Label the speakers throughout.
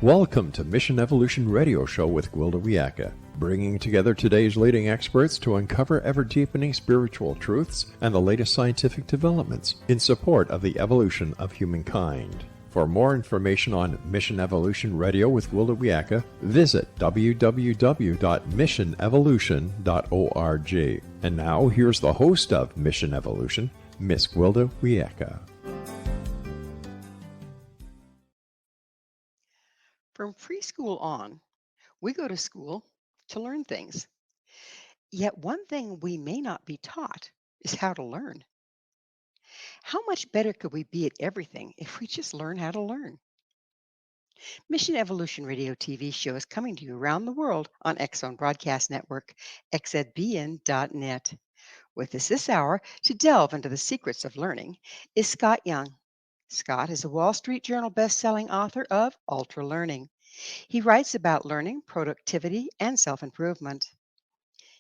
Speaker 1: Welcome to Mission Evolution Radio Show with Gwilda Wiyaka, bringing together today's leading experts to uncover ever-deepening spiritual truths and the latest scientific developments in support of the evolution of humankind. For more information on Mission Evolution Radio with Gwilda Wiyaka, visit www.missionevolution.org. And now, here's the host of Mission Evolution, Miss Gwilda Wiyaka.
Speaker 2: From preschool on, we go to school to learn things. Yet one thing we may not be taught is how to learn. How much better could we be at everything if we just learn how to learn? Mission Evolution Radio TV show is coming to you around the world on X-Zone Broadcast Network, xzbn.net. With us this hour to delve into the secrets of learning is Scott Young. Scott is a Wall Street Journal bestselling author of Ultralearning. He writes about learning, productivity, and self-improvement.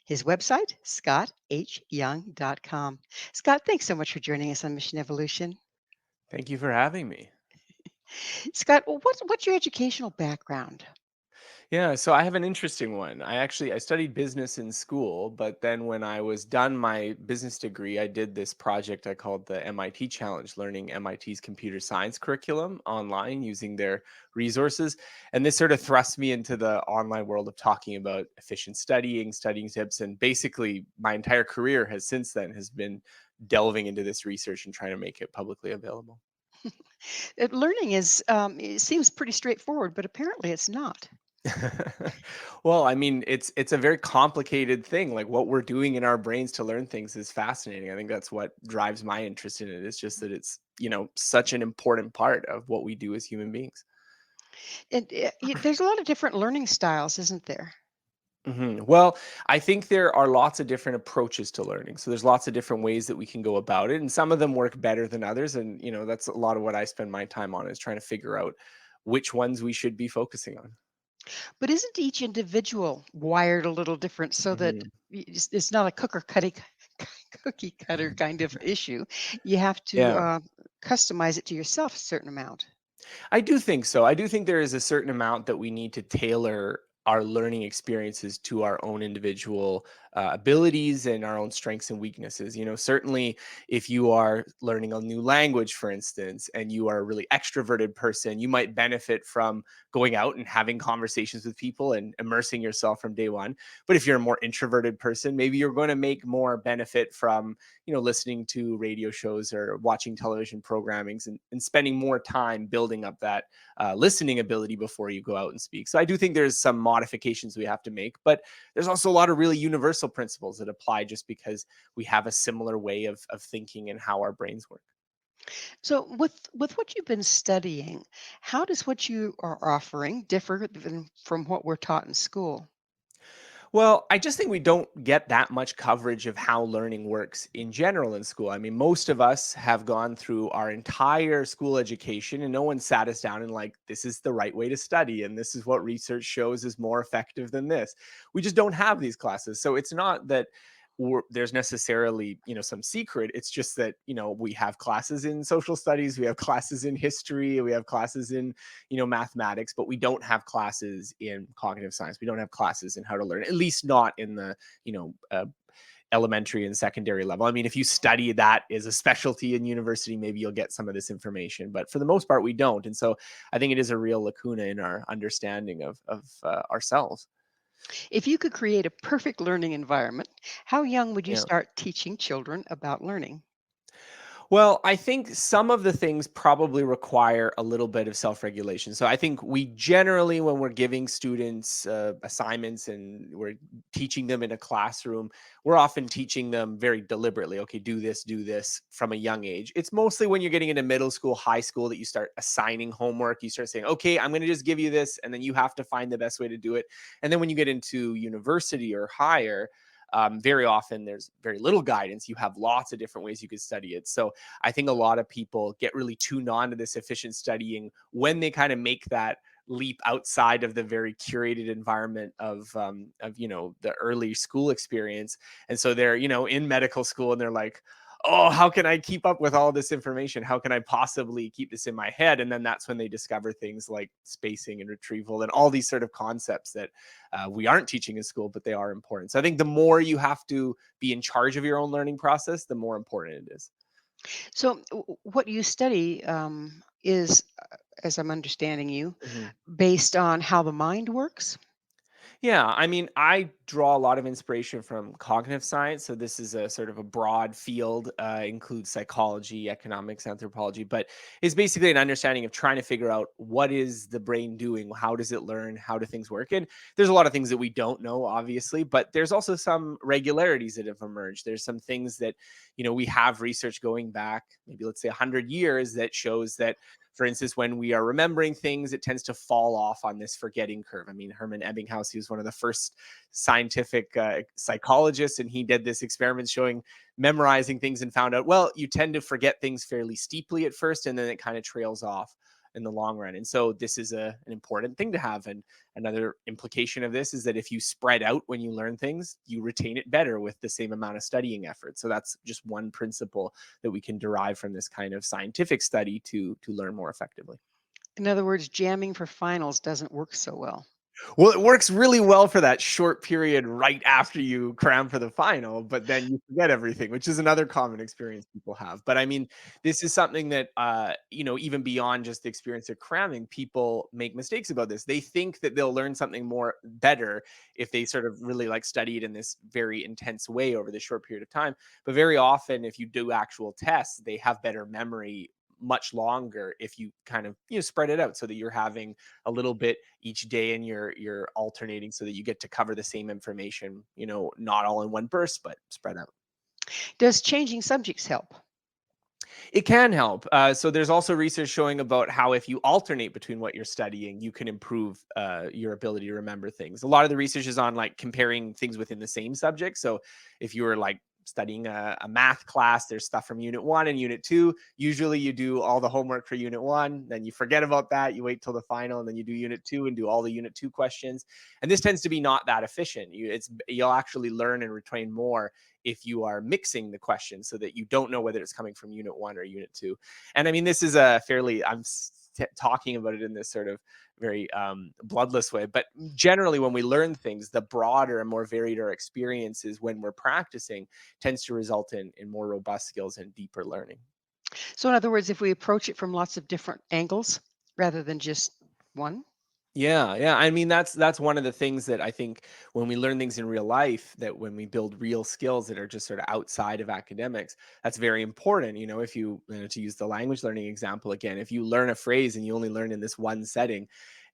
Speaker 2: His website, scotthyoung.com. Scott, thanks so much for joining us on Mission Evolution.
Speaker 3: Thank you for having me.
Speaker 2: Scott, what's your educational background?
Speaker 3: Yeah, so I have an interesting one. I studied business in school, but then when I was done my business degree, I did this project I called the MIT Challenge, learning MIT's computer science curriculum online using their resources. And this sort of thrust me into the online world of talking about efficient studying, studying tips, and basically my entire career has since then has been delving into this research and trying to make it publicly available.
Speaker 2: Learning it seems pretty straightforward, but apparently it's not.
Speaker 3: Well, I mean, it's a very complicated thing. Like what we're doing in our brains to learn things is fascinating. I think that's what drives my interest in it. It's just that it's, such an important part of what we do as human beings.
Speaker 2: There's a lot of different learning styles, isn't there?
Speaker 3: Well, I think there are lots of different approaches to learning. So there's lots of different ways that we can go about it, and some of them work better than others. And that's a lot of what I spend my time on is trying to figure out which ones we should be focusing on.
Speaker 2: But isn't each individual wired a little different so that
Speaker 3: Mhm.
Speaker 2: it's not a cookie cutter kind of issue? You have to
Speaker 3: Yeah.
Speaker 2: customize it to yourself a certain amount.
Speaker 3: I do think so. I do think there is a certain amount that we need to tailor our learning experiences to our own individual abilities and our own strengths and weaknesses. Certainly if you are learning a new language, for instance, and you are a really extroverted person, you might benefit from going out and having conversations with people and immersing yourself from day one. But if you're a more introverted person, maybe you're going to make more benefit from listening to radio shows or watching television programmings and spending more time building up that listening ability before you go out and speak. So I do think there's some modifications we have to make, but there's also a lot of really universal principles that apply just because we have a similar way of thinking and how our brains work.
Speaker 2: So with what you've been studying, how does what you are offering differ from what we're taught in school?
Speaker 3: Well, I just think we don't get that much coverage of how learning works in general in school. I mean, most of us have gone through our entire school education and no one sat us down and like, this is the right way to study. And this is what research shows is more effective than this. We just don't have these classes. So it's not that there's necessarily, some secret. It's just that, we have classes in social studies, we have classes in history, we have classes in mathematics, but we don't have classes in cognitive science. We don't have classes in how to learn, at least not in the elementary and secondary level. I mean, if you study that as a specialty in university, maybe you'll get some of this information, but for the most part we don't. And so I think it is a real lacuna in our understanding of ourselves.
Speaker 2: If you could create a perfect learning environment, how young would you
Speaker 3: Yeah.
Speaker 2: start teaching children about learning?
Speaker 3: Well, I think some of the things probably require a little bit of self-regulation. So I think we generally, when we're giving students assignments and we're teaching them in a classroom, we're often teaching them very deliberately. Okay, do this from a young age. It's mostly when you're getting into middle school, high school that you start assigning homework. You start saying, okay, I'm going to just give you this, and then you have to find the best way to do it. And then when you get into university or higher, very often there's very little guidance. You have lots of different ways you could study it. So I think a lot of people get really tuned on to this efficient studying when they kind of make that leap outside of the very curated environment of the early school experience. And so they're in medical school and they're like, oh, how can I keep up with all this information? How can I possibly keep this in my head? And then that's when they discover things like spacing and retrieval and all these sort of concepts that we aren't teaching in school, but they are important. So I think the more you have to be in charge of your own learning process, the more important it is.
Speaker 2: So, what you study is, as I'm understanding you,
Speaker 3: Mhm.
Speaker 2: based on how the mind works.
Speaker 3: Yeah, I mean, I draw a lot of inspiration from cognitive science. So this is a sort of a broad field, includes psychology, economics, anthropology, but it's basically an understanding of trying to figure out what is the brain doing, how does it learn, how do things work. And there's a lot of things that we don't know, obviously, but there's also some regularities that have emerged. There's some things that, we have research going back, maybe let's say 100 years, that shows that, for instance, when we are remembering things, it tends to fall off on this forgetting curve. I mean, Hermann Ebbinghaus, he was one of the first scientific psychologists, and he did this experiment showing memorizing things and found out, well, you tend to forget things fairly steeply at first, and then it kind of trails off in the long run. And so this is an important thing to have. And another implication of this is that if you spread out when you learn things, you retain it better with the same amount of studying effort. So that's just one principle that we can derive from this kind of scientific study to learn more effectively.
Speaker 2: In other words, jamming for finals doesn't work so well.
Speaker 3: Well, it works really well for that short period right after you cram for the final, but then you forget everything, which is another common experience people have. But I mean, this is something that, even beyond just the experience of cramming, people make mistakes about this. They think that they'll learn something more better if they sort of really like study it in this very intense way over this short period of time. But very often, if you do actual tests, they have better memory much longer if you kind of spread it out so that you're having a little bit each day and you're alternating so that you get to cover the same information, not all in one burst, but spread out.
Speaker 2: Does changing subjects help?
Speaker 3: It can help. So there's also research showing about how if you alternate between what you're studying, you can improve your ability to remember things. A lot of the research is on like comparing things within the same subject. So if you were like studying a math class, there's stuff from unit 1 and unit 2. Usually you do all the homework for unit 1, then you forget about that, you wait till the final, and then you do unit 2 and do all the unit 2 questions. And this tends to be not that efficient. You'll actually learn and retain more if you are mixing the questions so that you don't know whether it's coming from unit 1 or unit 2. And I mean, this is a fairly, talking about it in this sort of very bloodless way, but generally when we learn things, the broader and more varied our experiences when we're practicing tends to result in more robust skills and deeper learning.
Speaker 2: So, in other words, if we approach it from lots of different angles rather than just one.
Speaker 3: Yeah, yeah. I mean, that's one of the things that I think when we learn things in real life, that when we build real skills that are just sort of outside of academics, that's very important. If to use the language learning example again, if you learn a phrase and you only learn in this one setting,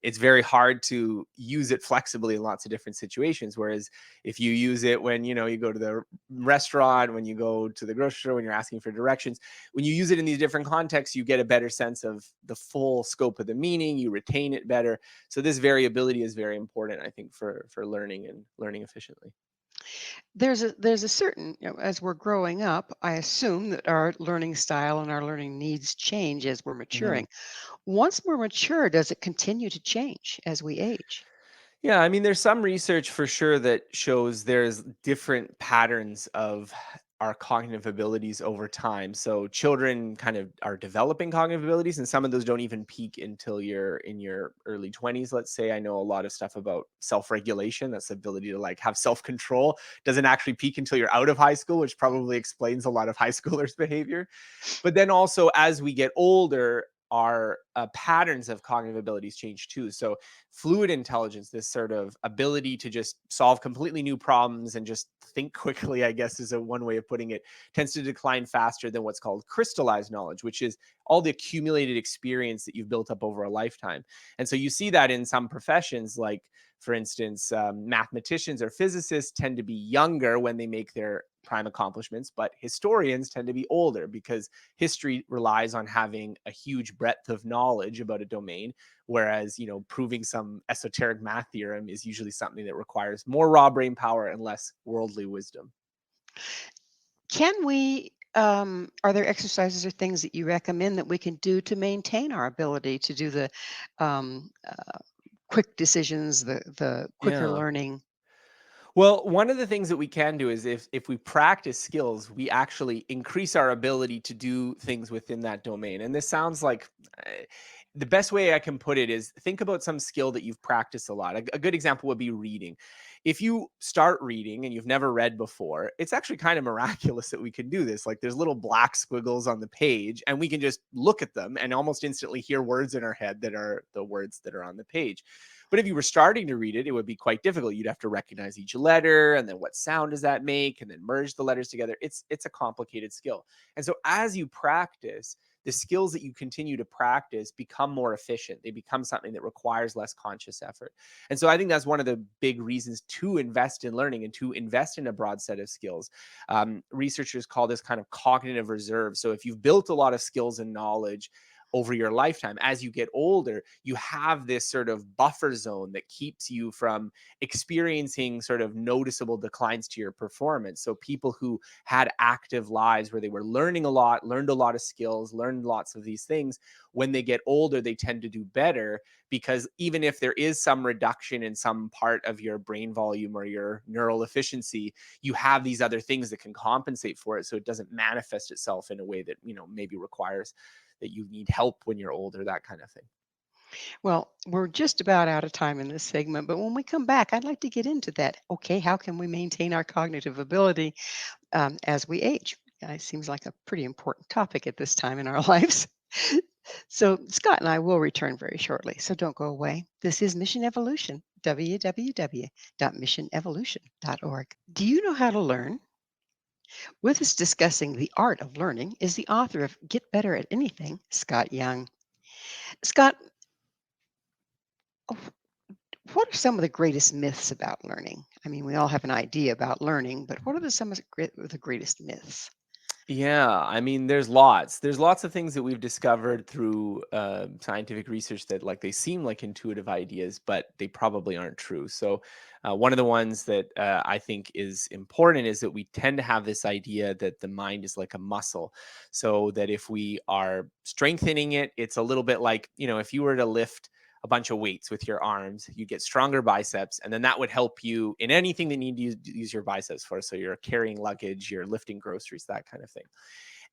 Speaker 3: it's very hard to use it flexibly in lots of different situations. Whereas if you use it when, you go to the restaurant, when you go to the grocery store, when you're asking for directions, when you use it in these different contexts, you get a better sense of the full scope of the meaning, you retain it better. So this variability is very important, I think, for learning and learning efficiently.
Speaker 2: There's a certain, as we're growing up, I assume that our learning style and our learning needs change as we're
Speaker 3: Mhm.
Speaker 2: maturing. Once we're mature, does it continue to change as we age?
Speaker 3: Yeah, I mean, there's some research for sure that shows there's different patterns of our cognitive abilities over time. So children kind of are developing cognitive abilities, and some of those don't even peak until you're in your early 20s. Let's say I know a lot of stuff about self-regulation. That's the ability to like have self-control. Doesn't actually peak until you're out of high school, which probably explains a lot of high schoolers' behavior. But then also, as we get older, our patterns of cognitive abilities change too. So, fluid intelligence, this sort of ability to just solve completely new problems and just think quickly, I guess is a one way of putting it, tends to decline faster than what's called crystallized knowledge, which is all the accumulated experience that you've built up over a lifetime. And so, you see that in some professions, like for instance, mathematicians or physicists tend to be younger when they make their prime accomplishments, but historians tend to be older because history relies on having a huge breadth of knowledge about a domain, whereas proving some esoteric math theorem is usually something that requires more raw brain power and less worldly wisdom.
Speaker 2: Can we, are there exercises or things that you recommend that we can do to maintain our ability to do the um, quick decisions, the quicker
Speaker 3: Yeah.
Speaker 2: learning?
Speaker 3: Well, one of the things that we can do is if we practice skills, we actually increase our ability to do things within that domain. And this sounds like the best way I can put it is think about some skill that you've practiced a lot. A good example would be reading. If you start reading and you've never read before, it's actually kind of miraculous that we can do this. Like there's little black squiggles on the page and we can just look at them and almost instantly hear words in our head that are the words that are on the page. But if you were starting to read it, it would be quite difficult. You'd have to recognize each letter and then what sound does that make and then merge the letters together. It's a complicated skill. And so as you practice, the skills that you continue to practice become more efficient. They become something that requires less conscious effort. And so I think that's one of the big reasons to invest in learning and to invest in a broad set of skills. Researchers call this kind of cognitive reserve. So if you've built a lot of skills and knowledge over your lifetime, as you get older, you have this sort of buffer zone that keeps you from experiencing sort of noticeable declines to your performance. So people who had active lives where they were learning a lot, learned a lot of skills, learned lots of these things, when they get older, they tend to do better because even if there is some reduction in some part of your brain volume or your neural efficiency, you have these other things that can compensate for it. So it doesn't manifest itself in a way that, maybe requires that you need help when you're older, that kind of thing.
Speaker 2: Well, we're just about out of time in this segment, but when we come back, I'd like to get into that. Okay, how can we maintain our cognitive ability as we age? It seems like a pretty important topic at this time in our lives. So, Scott and I will return very shortly, so don't go away. This is Mission Evolution, www.missionevolution.org. Do you know how to learn? With us discussing the art of learning is the author of Get Better at Anything, Scott Young. Scott, what are some of the greatest myths about learning? I mean, we all have an idea about learning, but what are some of the greatest myths?
Speaker 3: Yeah, I mean, there's lots. There's lots of things that we've discovered through scientific research that, like, they seem like intuitive ideas, but they probably aren't true. So, one of the ones that I think is important is that we tend to have this idea that the mind is like a muscle. So that if we are strengthening it, it's a little bit like, if you were to lift a bunch of weights with your arms, you get stronger biceps, and then that would help you in anything that you need to use your biceps for. So you're carrying luggage, you're lifting groceries, that kind of thing.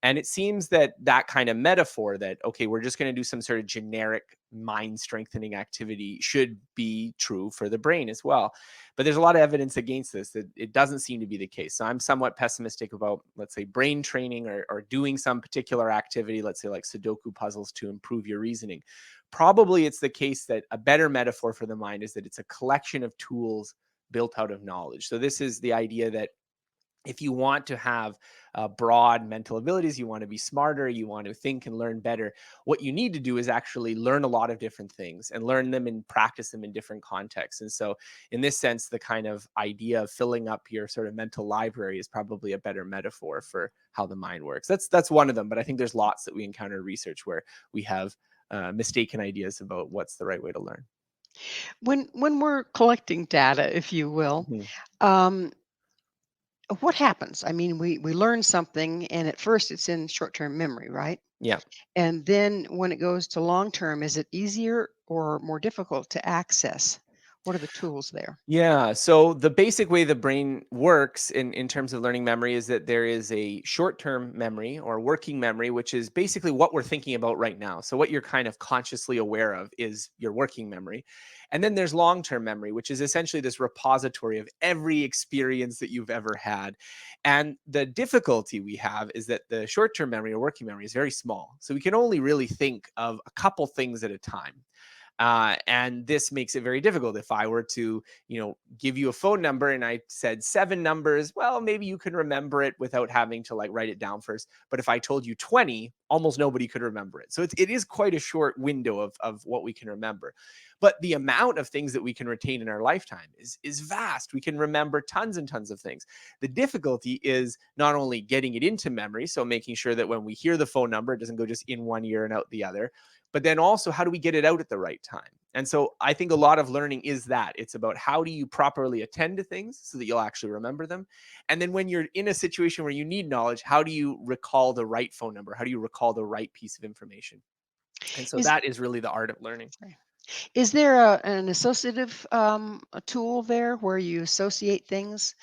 Speaker 3: And it seems that that kind of metaphor that, okay, we're just going to do some sort of generic mind strengthening activity should be true for the brain as well. But there's a lot of evidence against this, that it doesn't seem to be the case. So I'm somewhat pessimistic about, let's say, brain training or doing some particular activity, let's say like Sudoku puzzles to improve your reasoning. Probably it's the case that a better metaphor for the mind is that it's a collection of tools built out of knowledge. So this is the idea that if you want to have broad mental abilities, you want to be smarter, you want to think and learn better, what you need to do is actually learn a lot of different things and learn them and practice them in different contexts. And so, in this sense, the kind of idea of filling up your sort of mental library is probably a better metaphor for how the mind works. That's one of them, but I think there's lots that we encounter in research where we have mistaken ideas about what's the right way to learn.
Speaker 2: When we're collecting data, if you will,
Speaker 3: Mhm.
Speaker 2: um, what happens? I mean, we learn something, and at first it's in short-term memory, right?
Speaker 3: Yeah.
Speaker 2: And then when it goes to long-term, is it easier or more difficult to access? What are the tools there?
Speaker 3: Yeah. So the basic way the brain works in terms of learning memory is that there is a short-term memory or working memory, which is basically what we're thinking about right now. So what you're kind of consciously aware of is your working memory. And then there's long-term memory, which is essentially this repository of every experience that you've ever had. And the difficulty we have is that the short-term memory or working memory is very small. So we can only really think of a couple things at a time. And this makes it very difficult. If I were to, give you a phone number and I said 7 numbers, well, maybe you can remember it without having to like write it down first. But if I told you 20, almost nobody could remember it. So it is quite a short window of what we can remember. But the amount of things that we can retain in our lifetime is vast. We can remember tons and tons of things. The difficulty is not only getting it into memory, so making sure that when we hear the phone number, it doesn't go just in one ear and out the other, but then also how do we get it out at the right time? And so I think a lot of learning is that it's about how do you properly attend to things so that you'll actually remember them. And then when you're in a situation where you need knowledge, how do you recall the right phone number? How do you recall the right piece of information? And so
Speaker 2: Is
Speaker 3: that is really the art of learning.
Speaker 2: sorry. Is there an associative a tool there where you associate things?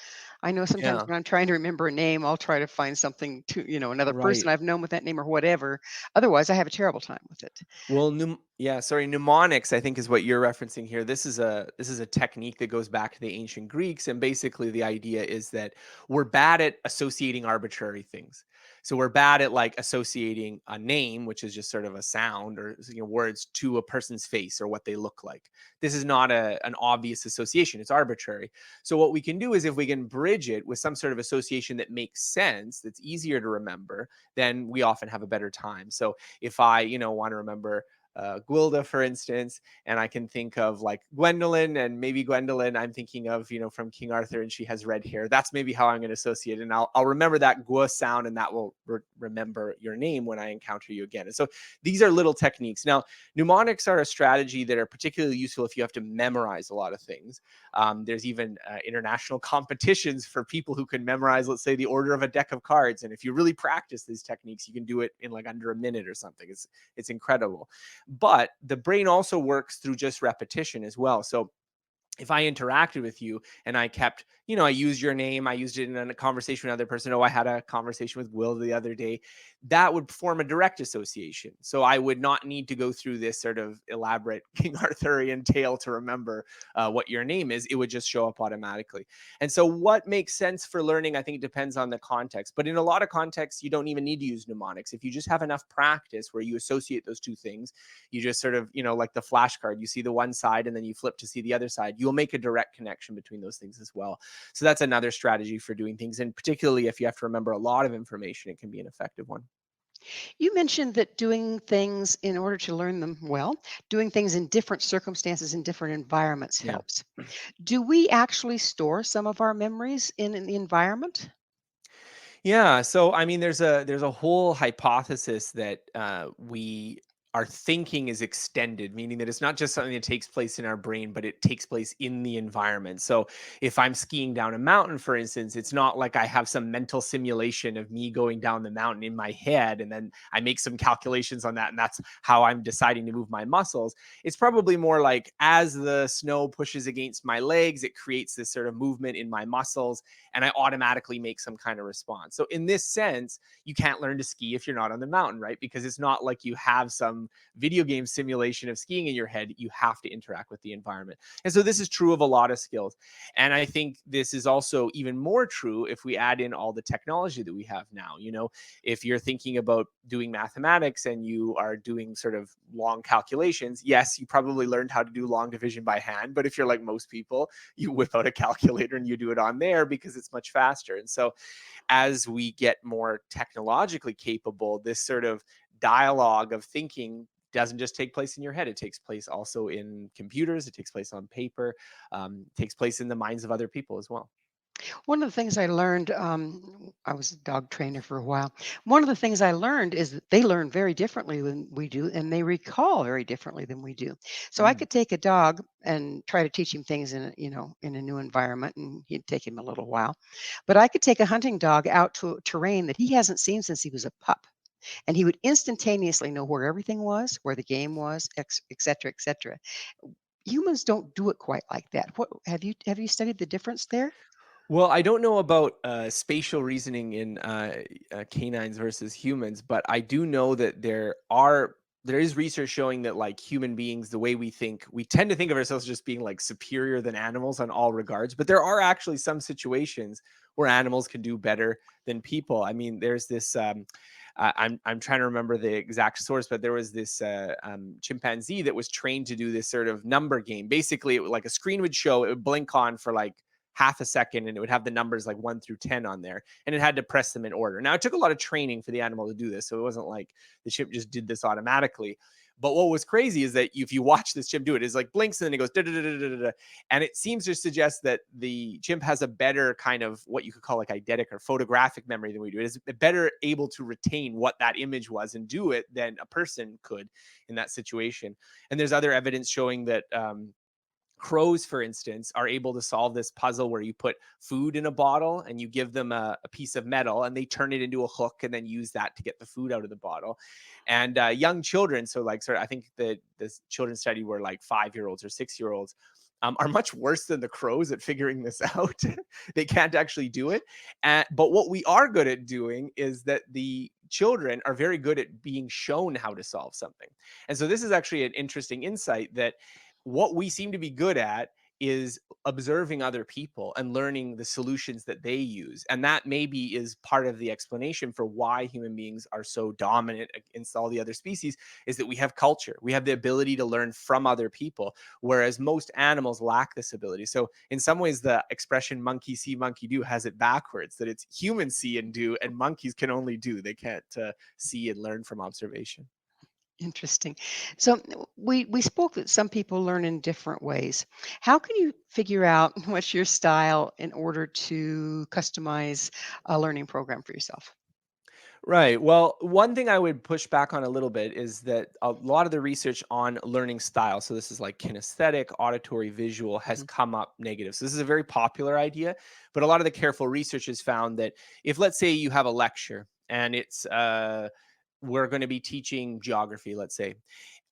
Speaker 2: I know sometimes
Speaker 3: Yeah,
Speaker 2: when I'm trying to remember a name, I'll try to find something to, another person
Speaker 3: right.
Speaker 2: I've known with that name or whatever. Otherwise, I have a terrible time with it.
Speaker 3: Well, yeah, sorry, mnemonics, I think, is what you're referencing here. This is a technique that goes back to the ancient Greeks, and basically the idea is that we're bad at associating arbitrary things. So we're bad at like associating a name, which is just sort of a sound or words, to a person's face or what they look like. This is not an obvious association; it's arbitrary. So what we can do is if we can bridge it with some sort of association that makes sense, that's easier to remember, then we often have a better time. So if I, want to remember Gwilda, for instance, and I can think of like Gwendolyn, and maybe Gwendolyn, I'm thinking of, from King Arthur, and she has red hair. That's maybe how I'm going to associate it. And I'll remember that gwa sound, and that will remember your name when I encounter you again. And so these are little techniques. Now, mnemonics are a strategy that are particularly useful if you have to memorize a lot of things. There's even international competitions for people who can memorize, let's say, the order of a deck of cards. And if you really practice these techniques, you can do it in like under a minute or something. It's incredible. But the brain also works through just repetition as well. So if I interacted with you and I kept, I used your name, I used it in a conversation with another person. Oh, I had a conversation with Will the other day. That would form a direct association. So I would not need to go through this sort of elaborate King Arthurian tale to remember what your name is. It would just show up automatically. And so what makes sense for learning, I think it depends on the context. But in a lot of contexts, you don't even need to use mnemonics. If you just have enough practice where you associate those two things, you just sort of, like the flashcard, you see the one side and then you flip to see the other side. You'll make a direct connection between those things as well. So that's another strategy for doing things. And particularly if you have to remember a lot of information, it can be an effective one.
Speaker 2: You mentioned that doing things in order to learn them well, doing things in different circumstances, in different environments
Speaker 3: Yeah.
Speaker 2: helps. Do we actually store some of our memories in the environment?
Speaker 3: Yeah, so I mean, there's a whole hypothesis that we our thinking is extended, meaning that it's not just something that takes place in our brain, but it takes place in the environment. So if I'm skiing down a mountain, for instance, it's not like I have some mental simulation of me going down the mountain in my head, and then I make some calculations on that, and that's how I'm deciding to move my muscles. It's probably more like as the snow pushes against my legs, it creates this sort of movement in my muscles and I automatically make some kind of response. So in this sense, you can't learn to ski if you're not on the mountain, right? Because it's not like you have some video game simulation of skiing in your head. You have to interact with the environment. And so this is true of a lot of skills. And I think this is also even more true if we add in all the technology that we have now. If you're thinking about doing mathematics and you are doing sort of long calculations, yes, you probably learned how to do long division by hand. But if you're like most people, you whip out a calculator and you do it on there because it's much faster. And so as we get more technologically capable, this sort of dialogue of thinking doesn't just take place in your head. It takes place also in computers. It takes place on paper. Takes place in the minds of other people as well.
Speaker 2: One of the things I learned, I was a dog trainer for a while. One of the things I learned is that they learn very differently than we do, and they recall very differently than we do. So I
Speaker 3: Mm.
Speaker 2: could take a dog and try to teach him things in a new environment, and he'd take him a little while. But I could take a hunting dog out to a terrain that he hasn't seen since he was a pup, and he would instantaneously know where everything was, where the game was, et cetera, et cetera. Humans don't do it quite like that. What have you studied the difference there?
Speaker 3: Well, I don't know about spatial reasoning in canines versus humans, but I do know that there is research showing that like human beings, the way we think, we tend to think of ourselves just being like superior than animals on all regards. But there are actually some situations where animals can do better than people. I mean, there's this. I'm trying to remember the exact source, but there was this chimpanzee that was trained to do this sort of number game. Basically, like a screen would show, it would blink on for like half a second and it would have the numbers like 1 through 10 on there and it had to press them in order. Now it took a lot of training for the animal to do this, so it wasn't like the chimp just did this automatically. But what was crazy is that if you watch this chimp do it, it's like blinks and then it goes da, da, da, da, da, da. And it seems to suggest that the chimp has a better kind of what you could call like eidetic or photographic memory than we do. It is better able to retain what that image was and do it than a person could in that situation. And there's other evidence showing that Crows, for instance, are able to solve this puzzle where you put food in a bottle and you give them a piece of metal and they turn it into a hook and then use that to get the food out of the bottle. And young children, so like sort of, I think that this children's study were like 5-year-olds or 6-year-olds, are much worse than the crows at figuring this out. They can't actually do it. But what we are good at doing is that the children are very good at being shown how to solve something. And so this is actually an interesting insight that what we seem to be good at is observing other people and learning the solutions that they use. And that maybe is part of the explanation for why human beings are so dominant against all the other species, is that we have culture. We have the ability to learn from other people, whereas most animals lack this ability. So in some ways, the expression monkey see, monkey do has it backwards, that it's humans see and do, and monkeys can only do. They can't see and learn from observation.
Speaker 2: Interesting. So we spoke that some people learn in different ways. How can you figure out what's your style in order to customize a learning program for yourself?
Speaker 3: Right. Well, one thing I would push back on a little bit is that a lot of the research on learning style, so this is like kinesthetic, auditory, visual, has
Speaker 2: Mhm.
Speaker 3: come up negative. So this is a very popular idea, but a lot of the careful research has found that if, let's say, you have a lecture and it's we're going to be teaching geography, let's say,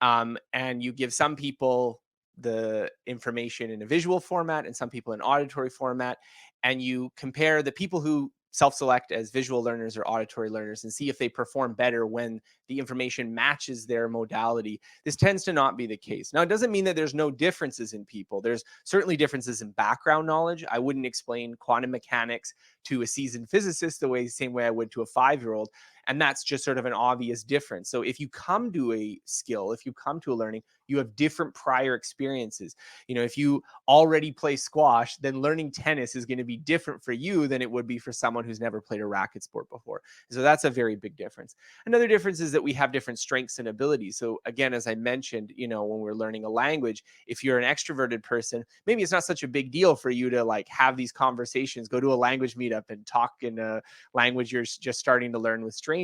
Speaker 3: and you give some people the information in a visual format and some people in auditory format, and you compare the people who self-select as visual learners or auditory learners and see if they perform better when the information matches their modality. This tends to not be the case. Now, it doesn't mean that there's no differences in people. There's certainly differences in background knowledge. I wouldn't explain quantum mechanics to a seasoned physicist same way I would to a 5-year-old. And that's just sort of an obvious difference. So if you come to a skill, if you come to a learning, you have different prior experiences. If you already play squash, then learning tennis is going to be different for you than it would be for someone who's never played a racket sport before. So that's a very big difference. Another difference is that we have different strengths and abilities. So again, as I mentioned, when we're learning a language, if you're an extroverted person, maybe it's not such a big deal for you to like have these conversations, go to a language meetup and talk in a language you're just starting to learn with strangers.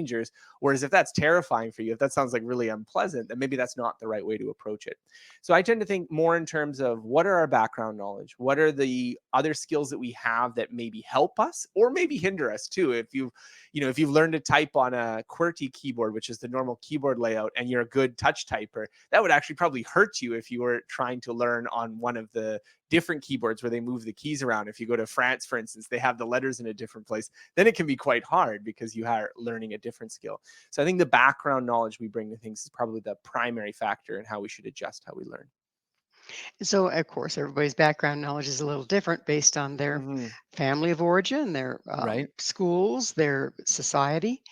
Speaker 3: Whereas if that's terrifying for you, if that sounds like really unpleasant, then maybe that's not the right way to approach it. So I tend to think more in terms of what are our background knowledge? What are the other skills that we have that maybe help us or maybe hinder us too? If you've learned to type on a QWERTY keyboard, which is the normal keyboard layout, and you're a good touch typer, that would actually probably hurt you if you were trying to learn on one of the different keyboards where they move the keys around. If you go to France, for instance, they have the letters in a different place, then it can be quite hard because you are learning a different skill. So I think the background knowledge we bring to things is probably the primary factor in how we should adjust how we learn.
Speaker 2: So, of course, everybody's background knowledge is a little different based on their
Speaker 3: Hmm.
Speaker 2: family of origin, their
Speaker 3: Right.
Speaker 2: schools, their society.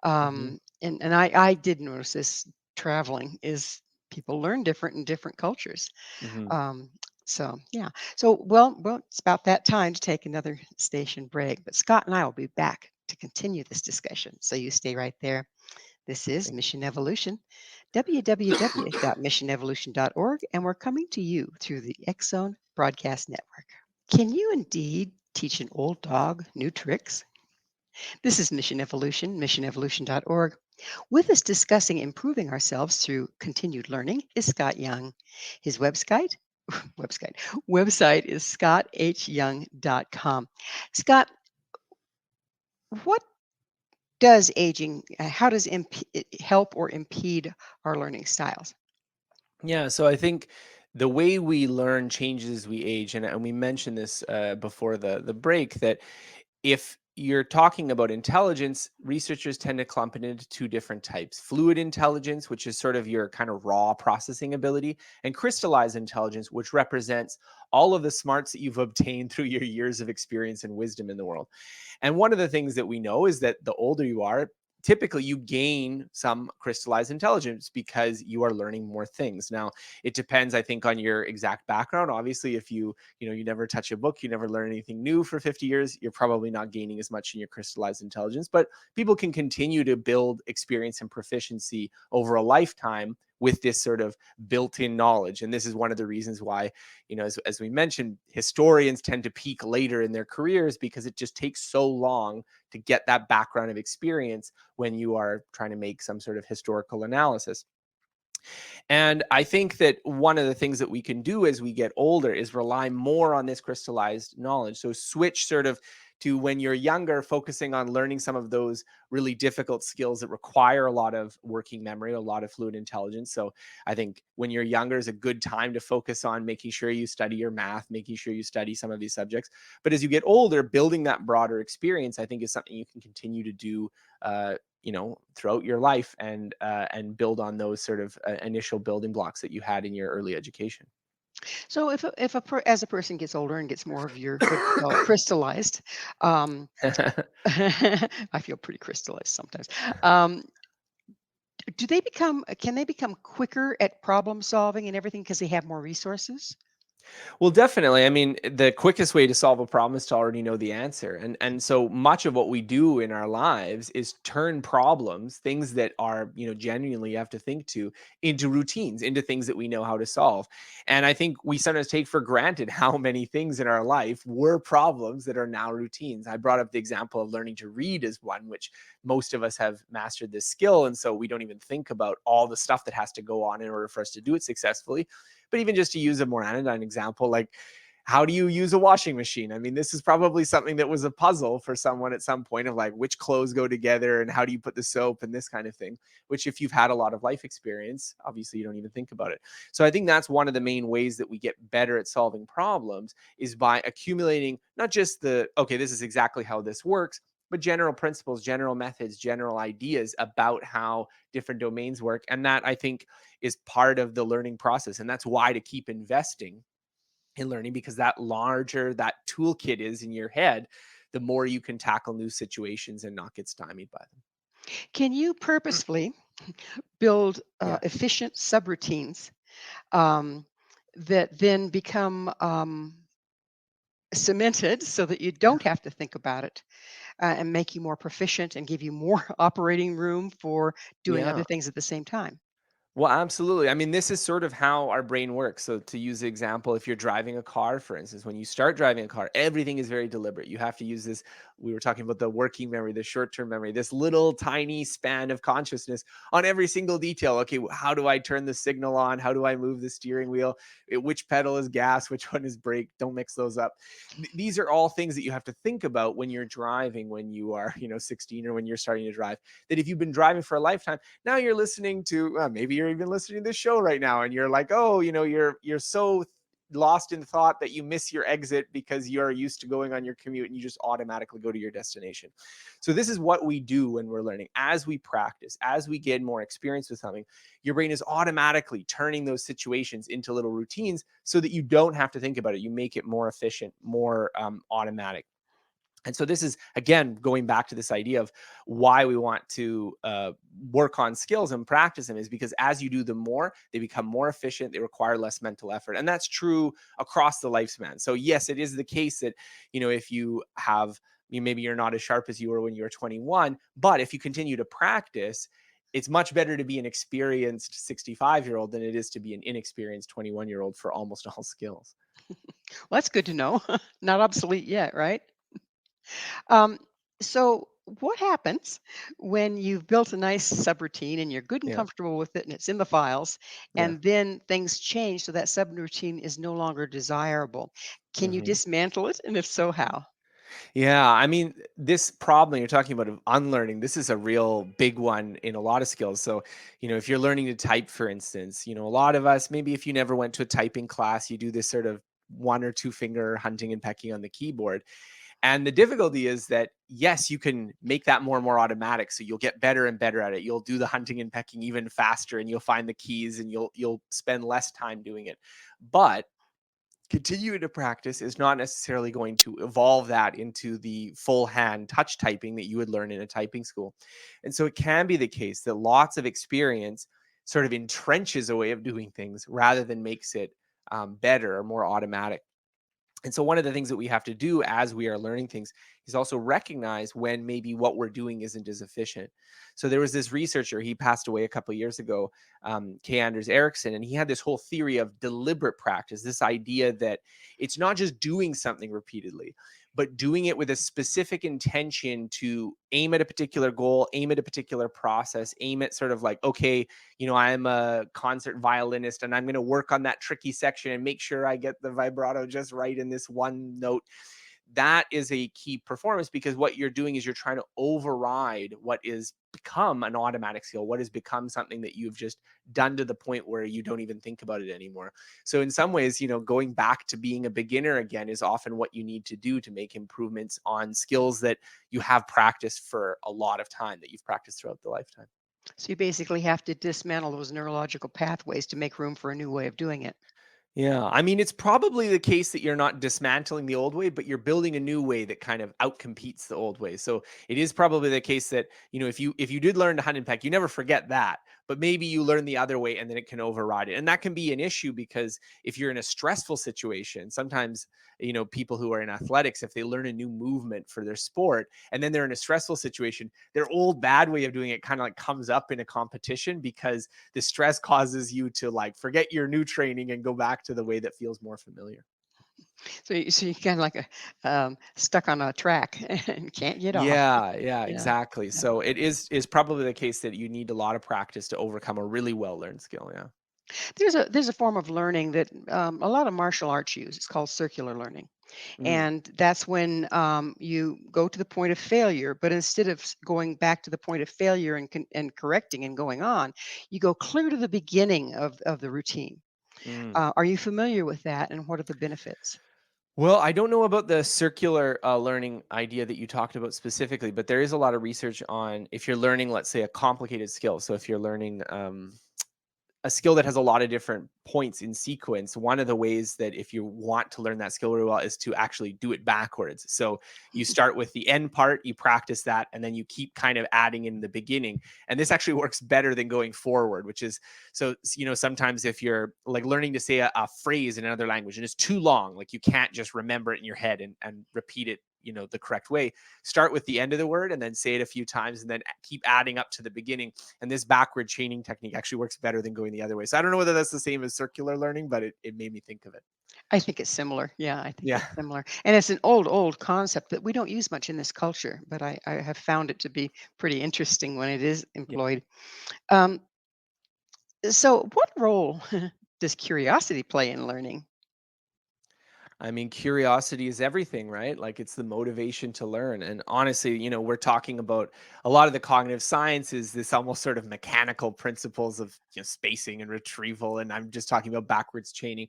Speaker 3: Hmm.
Speaker 2: And I did notice this traveling is people learn different in different cultures.
Speaker 3: Hmm.
Speaker 2: Um, so yeah. So well, it's about that time to take another station break. But Scott and I will be back to continue this discussion. So you stay right there. This is
Speaker 3: Thank you.
Speaker 2: Mission Evolution, www.missionevolution.org, and we're coming to you through the X Zone Broadcast Network. Can you indeed teach an old dog new tricks? This is Mission Evolution, missionevolution.org. With us discussing improving ourselves through continued learning is Scott Young. His website, website is scottHyoung.com. Scott, what does aging, how does it help or impede our learning styles?
Speaker 3: Yeah, so I think the way we learn changes as we age, and we mentioned this before the break, that if you're talking about intelligence, researchers tend to clump it into two different types: fluid intelligence, which is sort of your kind of raw processing ability, and crystallized intelligence, which represents all of the smarts that you've obtained through your years of experience and wisdom in the world. And one of the things that we know is that the older you are, typically you gain some crystallized intelligence because you are learning more things. Now, it depends, I think, on your exact background. Obviously, if you never touch a book, you never learn anything new for 50 years, you're probably not gaining as much in your crystallized intelligence. But people can continue to build experience and proficiency over a lifetime with this sort of built-in knowledge. And this is one of the reasons why, as we mentioned, historians tend to peak later in their careers because it just takes so long to get that background of experience when you are trying to make some sort of historical analysis. And I think that one of the things that we can do as we get older is rely more on this crystallized knowledge. So switch sort of to when you're younger, focusing on learning some of those really difficult skills that require a lot of working memory, a lot of fluid intelligence. So I think when you're younger is a good time to focus on making sure you study your math, making sure you study some of these subjects. But as you get older, building that broader experience, I think, is something you can continue to do throughout your life, and build on those sort of initial building blocks that you had in your early education.
Speaker 2: So as a person gets older and gets more of your what you call crystallized, um, I feel pretty crystallized sometimes. Um, do they become? Can they become quicker at problem solving and everything because they have more resources?
Speaker 3: Well, definitely. I mean, the quickest way to solve a problem is to already know the answer. And so much of what we do in our lives is turn problems, things that are, genuinely you have to think to, into routines, into things that we know how to solve. And I think we sometimes take for granted how many things in our life were problems that are now routines. I brought up the example of learning to read as one, which most of us have mastered this skill. And so we don't even think about all the stuff that has to go on in order for us to do it successfully. But even just to use a more anodyne example, like, how do you use a washing machine? I mean, this is probably something that was a puzzle for someone at some point, of like, which clothes go together and how do you put the soap and this kind of thing, which, if you've had a lot of life experience, obviously you don't even think about it. So I think that's one of the main ways that we get better at solving problems, is by accumulating not just okay, this is exactly how this works, but general principles, general methods, general ideas about how different domains work. And that, I think, is part of the learning process. And that's why to keep investing in learning, because that larger that toolkit is in your head, the more you can tackle new situations and not get stymied by
Speaker 2: Can you purposefully build
Speaker 3: them.
Speaker 2: efficient subroutines um, that then become cemented so that you
Speaker 3: Yeah.
Speaker 2: don't have to think about it and make you more proficient and give you more operating room for doing other
Speaker 3: Yeah.
Speaker 2: things at the same time?
Speaker 3: Well, absolutely. I mean, this is sort of how our brain works. So, to use the example, if you're driving a car, for instance, when you start driving a car, everything is very deliberate. You have to use this. We were talking about the working memory, the short term memory, this little tiny span of consciousness on every single detail. Okay, how do I turn the signal on? How do I move the steering wheel? Which pedal is gas? Which one is brake? Don't mix those up. These are all things that you have to think about when you're driving, when you are, 16, or when you're starting to drive. That if you've been driving for a lifetime, now you're listening to, maybe you're even listening to this show right now, and you're like, oh, you're so lost in thought that you miss your exit because you're used to going on your commute, and you just automatically go to your destination. So this is what we do when we're learning. As we practice, as we get more experience with something, your brain is automatically turning those situations into little routines so that you don't have to think about it. You make it more efficient, more automatic. And so this is, again, going back to this idea of why we want to work on skills and practice them, is because as you do them more, they become more efficient. They require less mental effort. And that's true across the lifespan. So yes, it is the case that, if you have, maybe you're not as sharp as you were when you were 21, but if you continue to practice, it's much better to be an experienced 65-year-old than it is to be an inexperienced 21-year-old for almost all skills.
Speaker 2: Well, that's good to know. Not obsolete yet, right? Um, so, what happens when you've built a nice subroutine and you're good and
Speaker 3: Yeah.
Speaker 2: comfortable with it and it's in the files,
Speaker 3: Yeah.
Speaker 2: and then things change so that subroutine is no longer desirable? Can you
Speaker 3: Mhm.
Speaker 2: dismantle it? And if so, how?
Speaker 3: Yeah, I mean, this problem you're talking about of unlearning, this is a real big one in a lot of skills. So, if you're learning to type, for instance, a lot of us, maybe if you never went to a typing class, you do this sort of one or two finger hunting and pecking on the keyboard. And the difficulty is that, yes, you can make that more and more automatic. So you'll get better and better at it. You'll do the hunting and pecking even faster, and you'll find the keys, and you'll spend less time doing it. But continuing to practice is not necessarily going to evolve that into the full hand touch typing that you would learn in a typing school. And so it can be the case that lots of experience sort of entrenches a way of doing things rather than makes it better or more automatic. And so one of the things that we have to do as we are learning things is also recognize when maybe what we're doing isn't as efficient. So there was this researcher, he passed away a couple of years ago, K. Anders Ericsson, and he had this whole theory of deliberate practice, this idea that it's not just doing something repeatedly, but doing it with a specific intention to aim at a particular goal, aim at a particular process, aim at sort of like, okay, I'm a concert violinist and I'm going to work on that tricky section and make sure I get the vibrato just right in this one note. That is a key performance, because what you're doing is you're trying to override what is become an automatic skill, what has become something that you've just done to the point where you don't even think about it anymore. So in some ways, going back to being a beginner again is often what you need to do to make improvements on skills that you have practiced for a lot of time, that you've practiced throughout the lifetime.
Speaker 2: So you basically have to dismantle those neurological pathways to make room for a new way of doing it.
Speaker 3: Yeah, I mean, it's probably the case that you're not dismantling the old way, but you're building a new way that kind of outcompetes the old way. So it is probably the case that, if you did learn to hunt and peck, you never forget that, but maybe you learn the other way and then it can override it. And that can be an issue, because if you're in a stressful situation, sometimes, people who are in athletics, if they learn a new movement for their sport and then they're in a stressful situation, their old bad way of doing it kind of like comes up in a competition, because the stress causes you to like forget your new training and go back to the way that feels more familiar.
Speaker 2: So you kind of like stuck on a track and can't get off.
Speaker 3: Yeah,
Speaker 2: Yeah.
Speaker 3: exactly.
Speaker 2: Yeah.
Speaker 3: So it is probably the case that you need a lot of practice to overcome a really well learned skill. Yeah.
Speaker 2: There's a form of learning that a lot of martial arts use. It's called circular learning,
Speaker 3: Mm,
Speaker 2: and that's when you go to the point of failure, but instead of going back to the point of failure and correcting and going on, you go clear to the beginning of the routine.
Speaker 3: mm.
Speaker 2: Are you familiar with that, and what are the benefits?
Speaker 3: Well, I don't know about the circular learning idea that you talked about specifically, but there is a lot of research on if you're learning, let's say, a complicated skill. So if you're learning a skill that has a lot of different points in sequence, one of the ways that if you want to learn that skill really well is to actually do it backwards. So you start with the end part, you practice that, and then you keep kind of adding in the beginning. And this actually works better than going forward, which is so, sometimes if you're like learning to say a phrase in another language and it's too long, like you can't just remember it in your head and repeat it, the correct way, start with the end of the word and then say it a few times and then keep adding up to the beginning. And this backward chaining technique actually works better than going the other way. So I don't know whether that's the same as circular learning, but it made me think of it.
Speaker 2: I think it's similar. Yeah, I think
Speaker 3: Yeah.
Speaker 2: it's similar. And it's an old concept that we don't use much in this culture, but I have found it to be pretty interesting when it is
Speaker 3: Yeah.
Speaker 2: employed. Um, so, what role does curiosity play in learning?
Speaker 3: I mean, curiosity is everything, right? Like it's the motivation to learn. And honestly, we're talking about a lot of the cognitive sciences, this almost sort of mechanical principles of spacing and retrieval. And I'm just talking about backwards chaining.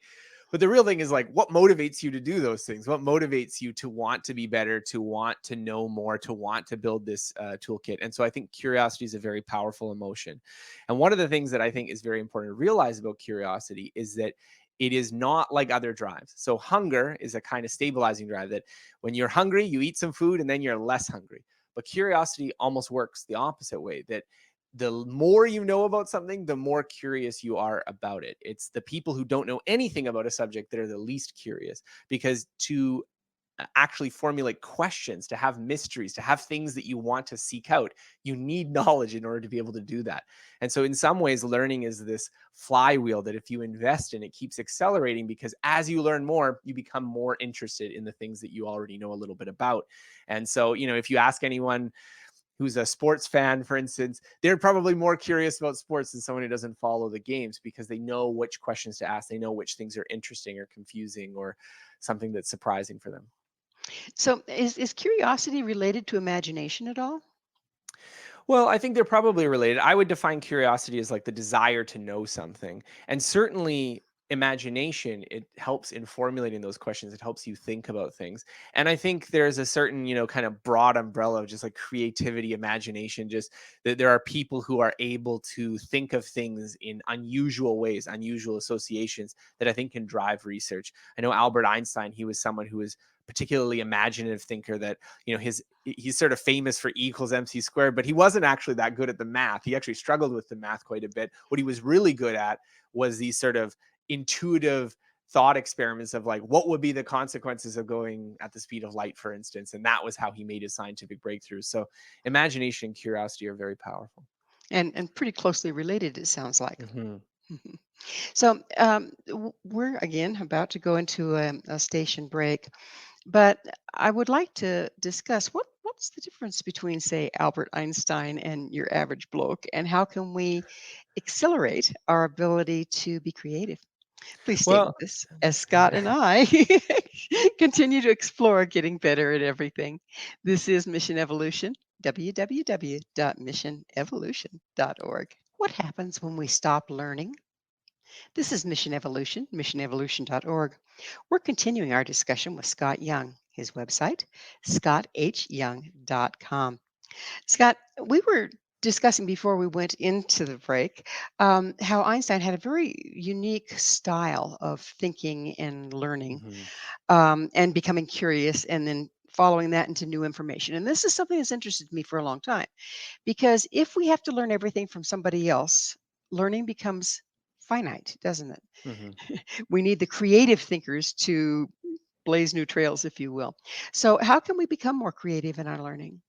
Speaker 3: But the real thing is like what motivates you to do those things? What motivates you to want to be better, to want to know more, to want to build this toolkit? And so I think curiosity is a very powerful emotion. And one of the things that I think is very important to realize about curiosity is that it is not like other drives. So hunger is a kind of stabilizing drive that when you're hungry, you eat some food and then you're less hungry. But curiosity almost works the opposite way, that the more you know about something, the more curious you are about it. It's the people who don't know anything about a subject that are the least curious, because to actually formulate questions, to have mysteries, to have things that you want to seek out, you need knowledge in order to be able to do that. And so, in some ways, learning is this flywheel that if you invest in, it keeps accelerating, because as you learn more, you become more interested in the things that you already know a little bit about. And so, if you ask anyone who's a sports fan, for instance, they're probably more curious about sports than someone who doesn't follow the games, because they know which questions to ask. They know which things are interesting or confusing or something that's surprising for them.
Speaker 2: So, is curiosity related to imagination at all?
Speaker 3: Well, I think they're probably related. I would define curiosity as like the desire to know something. And certainly imagination, it helps in formulating those questions. It helps you think about things. And I think there's a certain, kind of broad umbrella of just like creativity, imagination, just that there are people who are able to think of things in unusual ways, unusual associations that I think can drive research. I know Albert Einstein, he was someone who was particularly imaginative thinker that he's sort of famous for E equals MC squared, but he wasn't actually that good at the math. He actually struggled with the math quite a bit. What he was really good at was these sort of intuitive thought experiments of like what would be the consequences of going at the speed of light, for instance. And that was how he made his scientific breakthroughs. So imagination and curiosity are very powerful.
Speaker 2: And pretty closely related, it sounds like.
Speaker 3: Mhm.
Speaker 2: Mhm. So we're again about to go into a station break. But I would like to discuss what's the difference between, say, Albert Einstein and your average bloke, and how can we accelerate our ability to be creative? Please stay
Speaker 3: Well,
Speaker 2: with us as Scott and I continue to explore getting better at everything. This is Mission Evolution, www.missionevolution.org. What happens when we stop learning? This is Mission Evolution, missionevolution.org. We're continuing our discussion with Scott Young. His website, scottHyoung.com. Scott, we were discussing before we went into the break how Einstein had a very unique style of thinking and learning
Speaker 3: mhm.
Speaker 2: and becoming curious and then following that into new information. And this is something that's interested me for a long time because if we have to learn everything from somebody else, learning becomes finite, doesn't it?
Speaker 3: Mhm.
Speaker 2: We need the creative thinkers to blaze new trails, if you will. So, how can we become more creative in our learning?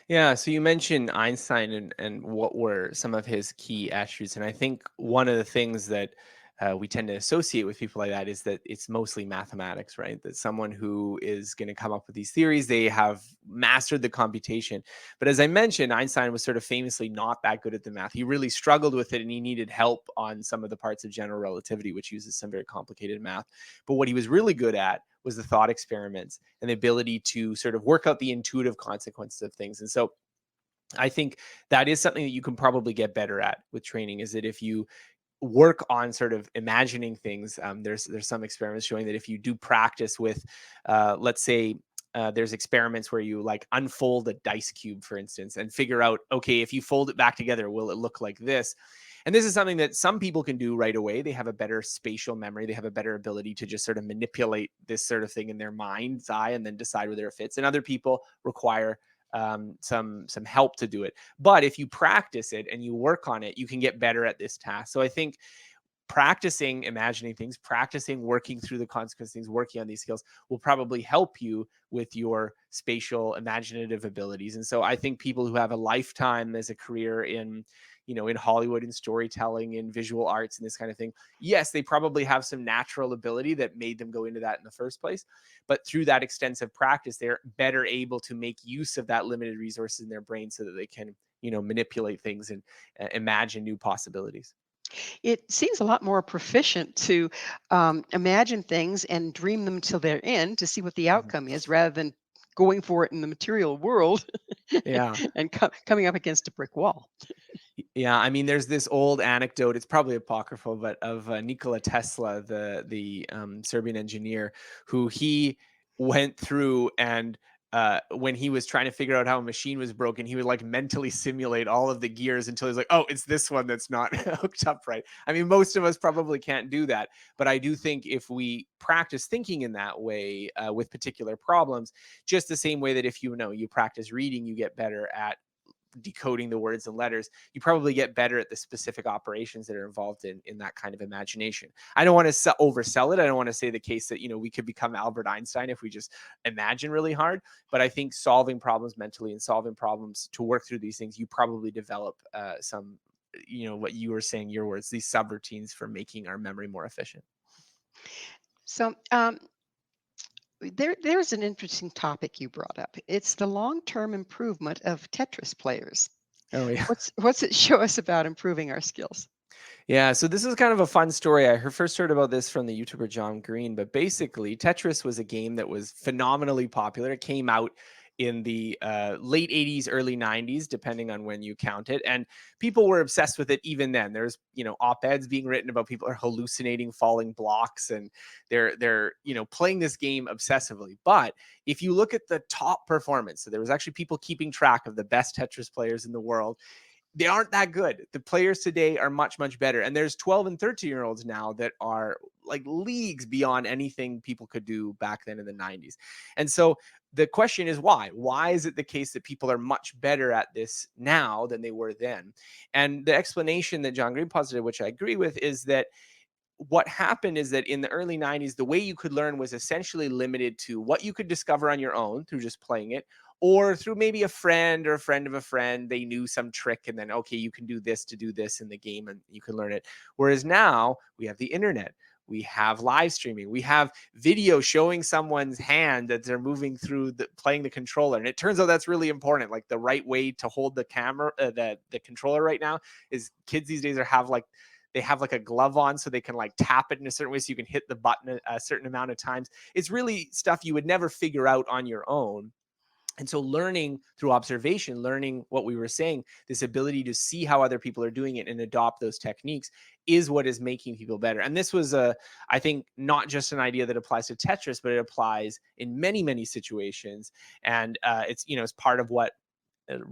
Speaker 3: Yeah, so you mentioned Einstein and what were some of his key attributes. And I think one of the things that we tend to associate with people like that is that it's mostly mathematics, right? That someone who is going to come up with these theories, they have mastered the computation. But as I mentioned, Einstein was sort of famously not that good at the math. He really struggled with it and he needed help on some of the parts of general relativity, which uses some very complicated math. But what he was really good at was the thought experiments and the ability to sort of work out the intuitive consequences of things. And so I think that is something that you can probably get better at with training, is that if you work on sort of imagining things, there's some experiments showing that if you do practice with, let's say, there's experiments where you like unfold a dice cube, for instance, and figure out, okay, if you fold it back together, will it look like this? And this is something that some people can do right away. They have a better spatial memory. They have a better ability to just sort of manipulate this sort of thing in their mind's eye and then decide whether it fits. And other people require some help to do it. But if you practice it and you work on it, you can get better at this task. So I think practicing imagining things, practicing working through the consequence things, working on these skills will probably help you with your spatial imaginative abilities. And so I think people who have a lifetime as a career in, in Hollywood, in storytelling, in visual arts, and this kind of thing, yes, they probably have some natural ability that made them go into that in the first place. But through that extensive practice, they're better able to make use of that limited resources in their brain so that they can, manipulate things and imagine new possibilities.
Speaker 2: It seems a lot more proficient to imagine things and dream them till they're in to see what the
Speaker 3: Mhm.
Speaker 2: outcome is rather than going for it in the material world
Speaker 3: Yeah.
Speaker 2: and coming up against a brick wall.
Speaker 3: Yeah, I mean, there's this old anecdote. It's probably apocryphal, but of Nikola Tesla, the Serbian engineer, who he went through and when he was trying to figure out how a machine was broken, he would like mentally simulate all of the gears until he's like, "Oh, it's this one that's not hooked up right." I mean, most of us probably can't do that, but I do think if we practice thinking in that way with particular problems, just the same way that if you practice reading, you get better at decoding the words and letters, you probably get better at the specific operations that are involved in that kind of imagination. I don't want to oversell it. I don't want to say the case that we could become Albert Einstein if we just imagine really hard. But I think solving problems mentally and solving problems to work through these things, you probably develop some, what you were saying, your words, these subroutines for making our memory more efficient.
Speaker 2: So there's an interesting topic you brought up. It's the long-term improvement of Tetris players.
Speaker 3: Oh yeah.
Speaker 2: What's it show us about improving our skills?
Speaker 3: Yeah, so this is kind of a fun story. I first heard about this from the YouTuber John Green, but basically, Tetris was a game that was phenomenally popular. It came out in the late 80s, early 90s, depending on when you count it. And people were obsessed with it even then. There's, op-eds being written about people are hallucinating falling blocks and they're playing this game obsessively. But if you look at the top performance, so there was actually people keeping track of the best Tetris players in the world, they aren't that good. The players today are much, much better. And there's 12 and 13-year-olds now that are like leagues beyond anything people could do back then in the 90s. And so the question is why? Why is it the case that people are much better at this now than they were then? And the explanation that John Green posited, which I agree with, is that what happened is that in the early 90s, the way you could learn was essentially limited to what you could discover on your own through just playing it, or through maybe a friend or a friend of a friend. They knew some trick, and then, okay, you can do this to do this in the game and you can learn it. Whereas now we have the internet. we have live streaming, we have video showing someone's hand that they're moving through playing the controller. And it turns out that's really important. Like the right way to hold the camera, the controller right now is kids these days they have like a glove on so they can like tap it in a certain way so you can hit the button a certain amount of times. It's really stuff you would never figure out on your own. And so learning through observation, learning what we were saying, this ability to see how other people are doing it and adopt those techniques is what is making people better. And this was I think not just an idea that applies to Tetris, but it applies in many, many situations. And it's part of what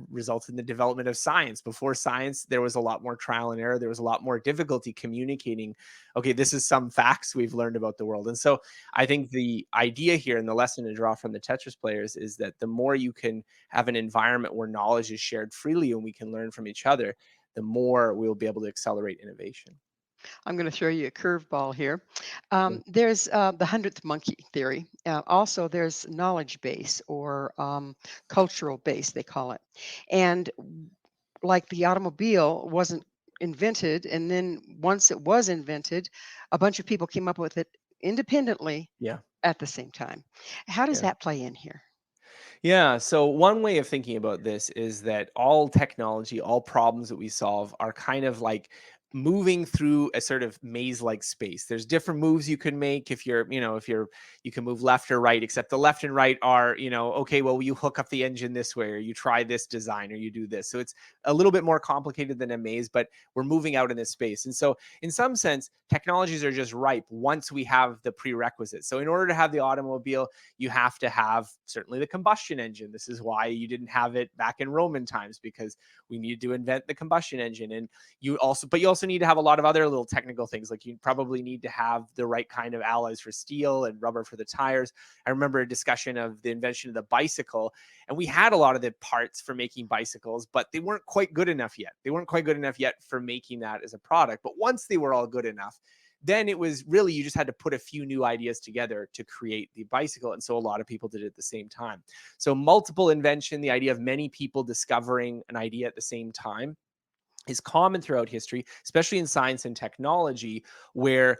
Speaker 3: results in the development of science. Before science, there was a lot more trial and error. There was a lot more difficulty communicating, okay, this is some facts we've learned about the world. And so I think the idea here and the lesson to draw from the Tetris players is that the more you can have an environment where knowledge is shared freely and we can learn from each other, the more we'll be able to accelerate innovation.
Speaker 2: I'm going to throw you a curveball here.
Speaker 3: Yeah.
Speaker 2: There's the 100th monkey theory. Also, there's knowledge base or cultural base, they call it. And like the automobile wasn't invented, and then once it was invented, a bunch of people came up with it independently
Speaker 3: Yeah.
Speaker 2: at the same time. How does
Speaker 3: Yeah.
Speaker 2: that play in here?
Speaker 3: Yeah. So, one way of thinking about this is that all technology, all problems that we solve are kind of like moving through a sort of maze like space. There's different moves you can make you can move left or right, except the left and right are, okay, well, you hook up the engine this way, or you try this design, or you do this. So, it's a little bit more complicated than a maze, but we're moving out in this space. And so, in some sense, technologies are just ripe once we have the prerequisites. So, in order to have the automobile, you have to have certainly the combustion engine. This is why you didn't have it back in Roman times, because we needed to invent the combustion engine. And you also need to have a lot of other little technical things. Like you probably need to have the right kind of alloys for steel and rubber for the tires. I remember a discussion of the invention of the bicycle, and we had a lot of the parts for making bicycles, but they weren't quite good enough yet. They weren't quite good enough yet for making that as a product. But once they were all good enough, then it was really, you just had to put a few new ideas together to create the bicycle. And so a lot of people did it at the same time. So multiple invention, the idea of many people discovering an idea at the same time, is common throughout history, especially in science and technology, where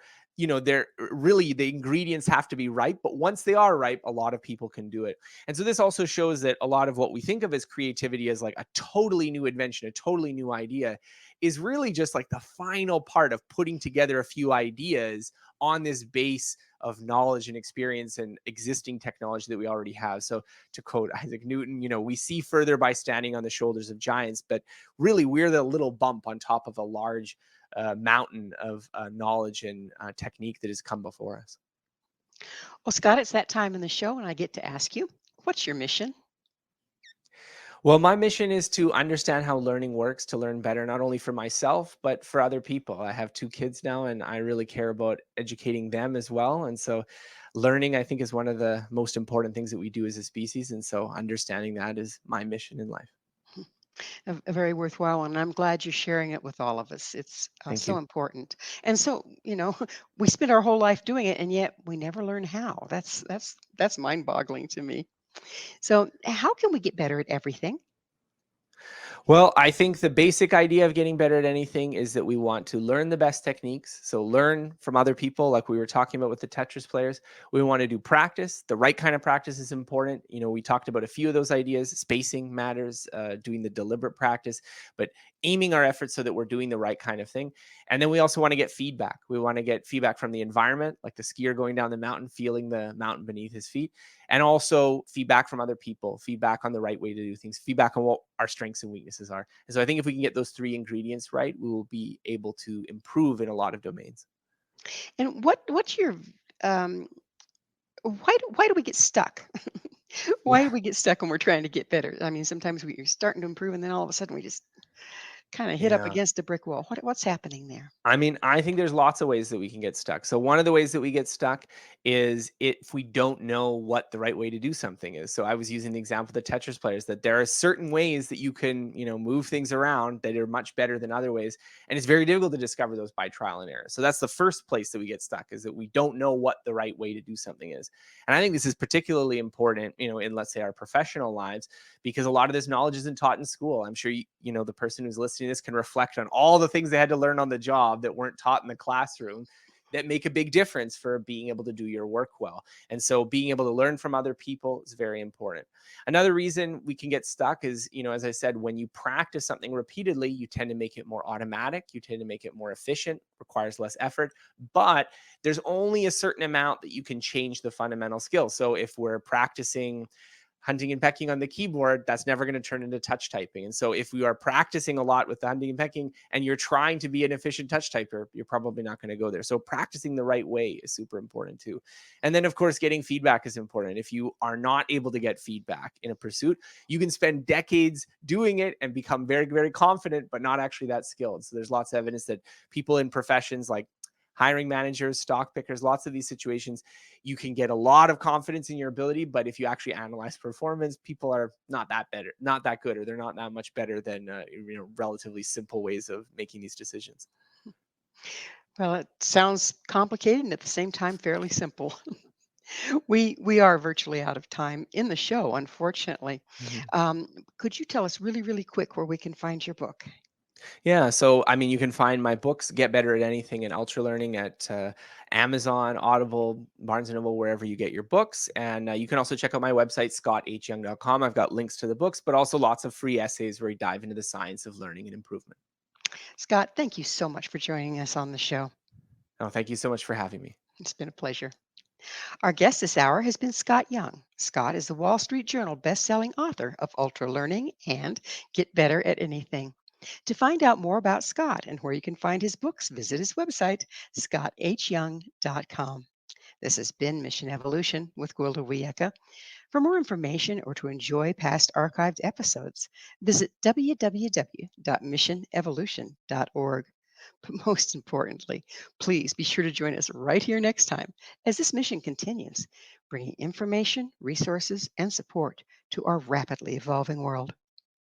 Speaker 3: they're really, the ingredients have to be ripe, but once they are ripe, a lot of people can do it. And so this also shows that a lot of what we think of as creativity as like a totally new invention, a totally new idea, is really just like the final part of putting together a few ideas on this base of knowledge and experience and existing technology that we already have. So to quote Isaac Newton, we see further by standing on the shoulders of giants, but really we're the little bump on top of a large mountain of knowledge and technique that has come before us.
Speaker 2: Well, Scott, it's that time in the show, and I get to ask you, what's your mission?
Speaker 3: Well, my mission is to understand how learning works, to learn better, not only for myself, but for other people. I have 2 kids now, and I really care about educating them as well. And so learning, I think, is one of the most important things that we do as a species. And so understanding that is my mission in life.
Speaker 2: A very worthwhile one. And I'm glad you're sharing it with all of us. It's
Speaker 3: Thank
Speaker 2: so
Speaker 3: you.
Speaker 2: important. And so, we spend our whole life doing it, and yet we never learn how. That's mind-boggling to me. So, how can we get better at everything?
Speaker 3: Well, I think the basic idea of getting better at anything is that we want to learn the best techniques. So learn from other people, like we were talking about with the Tetris players. We want to do practice. The right kind of practice is important. We talked about a few of those ideas. Spacing matters, doing the deliberate practice, but aiming our efforts so that we're doing the right kind of thing. And then we also want to get feedback. We want to get feedback from the environment, like the skier going down the mountain, feeling the mountain beneath his feet, and also feedback from other people, feedback on the right way to do things, feedback on what our strengths and weaknesses are. And so I think if we can get those 3 ingredients right, we will be able to improve in a lot of domains.
Speaker 2: And what's your um, why do we get stuck? Why do
Speaker 3: Yeah.
Speaker 2: we get stuck when we're trying to get better? I mean, sometimes we're starting to improve, and then all of a sudden we just kind of hit up
Speaker 3: Yeah.
Speaker 2: against a brick wall. What's happening there?
Speaker 3: I mean, I think there's lots of ways that we can get stuck. So one of the ways that we get stuck is if we don't know what the right way to do something is. So I was using the example of the Tetris players, that there are certain ways that you can, move things around that are much better than other ways. And it's very difficult to discover those by trial and error. So that's the first place that we get stuck, is that we don't know what the right way to do something is. And I think this is particularly important, in, let's say, our professional lives, because a lot of this knowledge isn't taught in school. I'm sure, the person who's listening to this can reflect on all the things they had to learn on the job that weren't taught in the classroom. that make a big difference for being able to do your work well. And so being able to learn from other people is very important. Another reason we can get stuck is, as I said, when you practice something repeatedly, you tend to make it more automatic, you tend to make it more efficient, requires less effort, but there's only a certain amount that you can change the fundamental skills. So if we're practicing hunting and pecking on the keyboard, that's never going to turn into touch typing. And so if we are practicing a lot with the hunting and pecking and you're trying to be an efficient touch typer, you're probably not going to go there. So practicing the right way is super important too. And then of course, getting feedback is important. If you are not able to get feedback in a pursuit, you can spend decades doing it and become very, very confident, but not actually that skilled. So there's lots of evidence that people in professions like hiring managers, stock pickers, lots of these situations, you can get a lot of confidence in your ability, but if you actually analyze performance, people are not that better, not that good, or they're not that much better than relatively simple ways of making these decisions.
Speaker 2: Well, it sounds complicated and at the same time fairly simple. We are virtually out of time in the show, unfortunately.
Speaker 3: Mhm.
Speaker 2: Um, could you tell us really, really quick where we can find your book?
Speaker 3: Yeah, so I mean, you can find my books, Get Better at Anything and Ultralearning, at Amazon, Audible, Barnes and Noble, wherever you get your books. And you can also check out my website, scotthyoung.com. I've got links to the books, but also lots of free essays where we dive into the science of learning and improvement.
Speaker 2: Scott, thank you so much for joining us on the show.
Speaker 3: Oh, thank you so much for having me.
Speaker 2: It's been a pleasure. Our guest this hour has been Scott Young. Scott is the Wall Street Journal bestselling author of Ultralearning and Get Better at Anything. To find out more about Scott and where you can find his books, visit his website, scotthyoung.com. This has been Mission Evolution with Gwilda Wiyaka. For more information or to enjoy past archived episodes, visit www.missionevolution.org. But most importantly, please be sure to join us right here next time as this mission continues, bringing information, resources, and support to our rapidly evolving world.